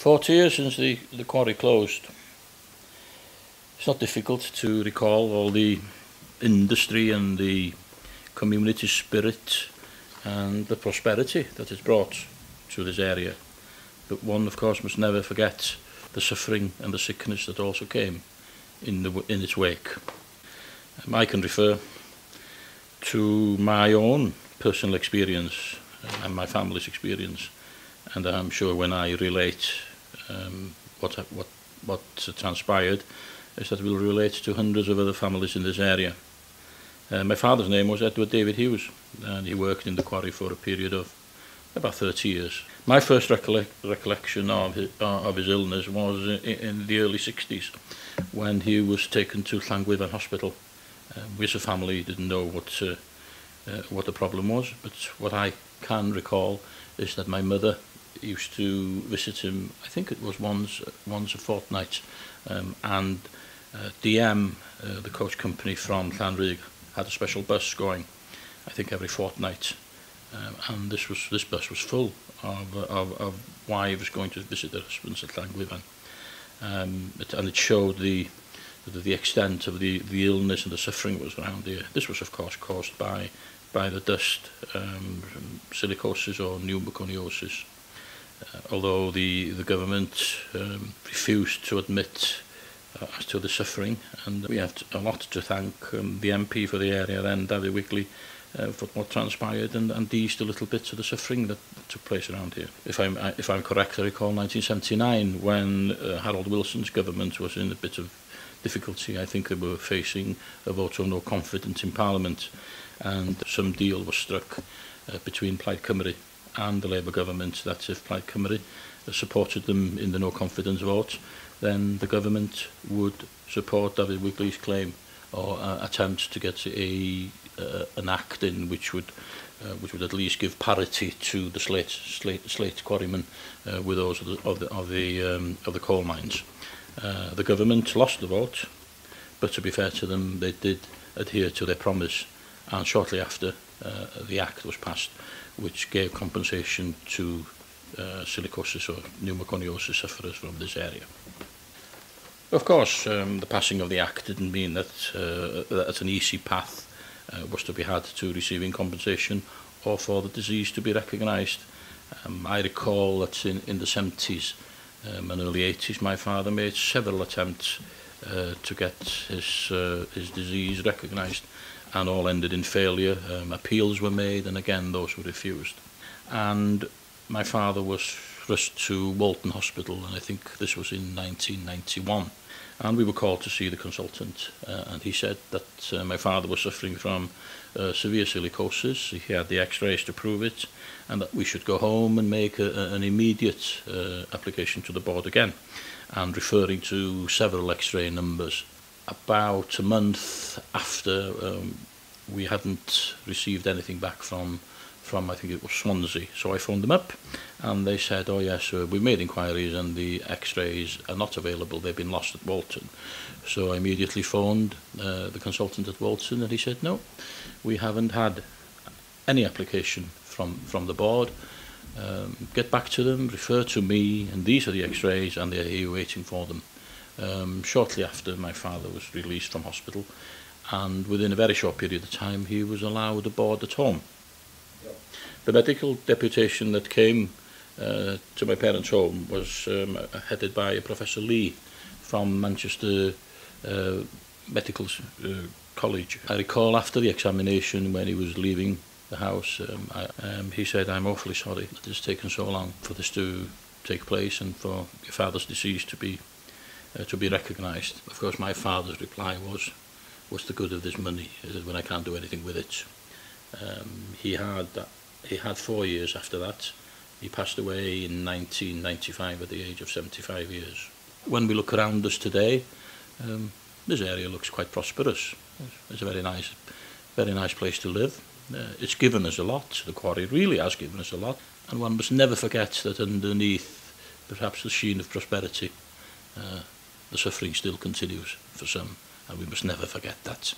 40 years since the quarry closed. It's not difficult to recall all the industry and the community spirit and the prosperity that is brought to this area. But one, of course, must never forget the suffering and the sickness that also came in its wake. I can refer to my own personal experience and my family's experience, and I'm sure when I relate what transpired, is that we'll relate to hundreds of other families in this area. My father's name was Edward David Hughes, and he worked in the quarry for a period of about 30 years. My first recollection of his illness was in the early 60s, when he was taken to Llangwyfan Hospital. We as a family didn't know what the problem was, but what I can recall is that my mother used to visit him, I think it was once a fortnight, and DM, the coach company from Llanrug, had a special bus going, I think every fortnight, and this bus was full of wives going to visit their husbands at Llangwyfan, and it showed the extent of the illness and the suffering that was around here. This was, of course, caused by the dust, silicosis or pneumoconiosis. Although the government refused to admit as to the suffering, and we have a lot to thank the MP for the area then, David Wigley, for what transpired and eased a little bit of the suffering that took place around here. If I'm correct, I recall 1979 when Harold Wilson's government was in a bit of difficulty. I think they were facing a vote of no confidence in Parliament, and some deal was struck between Plaid Cymru and the Labour government that if Plaid Cymru supported them in the no confidence vote, then the government would support David Wigley's claim or attempt to get an act in which would at least give parity to the slate quarrymen with those of the coal mines. The government lost the vote, but to be fair to them, they did adhere to their promise, and shortly after the act was passed, which gave compensation to silicosis or pneumoconiosis sufferers from this area. Of course, the passing of the act didn't mean that an easy path was to be had to receiving compensation or for the disease to be recognised. I recall that in the 70s and early 80s, my father made several attempts to get his disease recognised, and all ended in failure. Appeals were made, and again those were refused. And my father was rushed to Walton Hospital, and I think this was in 1991. And we were called to see the consultant, and he said that my father was suffering from severe silicosis. He had the x-rays to prove it, and that we should go home and make an immediate application to the board again, and referring to several x-ray numbers. About a month after, we hadn't received anything back from I think it was Swansea. So I phoned them up, and they said, oh yes, we made inquiries and the x-rays are not available, they've been lost at Walton. So I immediately phoned the consultant at Walton, and he said, no, we haven't had any application from the board. Get back to them, refer to me, and these are the x-rays, and they're here waiting for them. Shortly after, my father was released from hospital, and within a very short period of time, he was allowed aboard at home. The medical deputation that came to my parents' home was headed by Professor Lee from Manchester Medical College. I recall after the examination, when he was leaving the house, he said, I'm awfully sorry that it's taken so long for this to take place and for your father's disease to be recognised. Of course, my father's reply was, what's the good of this money when I can't do anything with it? He had 4 years after that. He passed away in 1995 at the age of 75 years. When we look around us today, this area looks quite prosperous. It's a very nice place to live. It's given us a lot. The quarry really has given us a lot. And one must never forget that underneath perhaps the sheen of prosperity, the suffering still continues for some, and we must never forget that.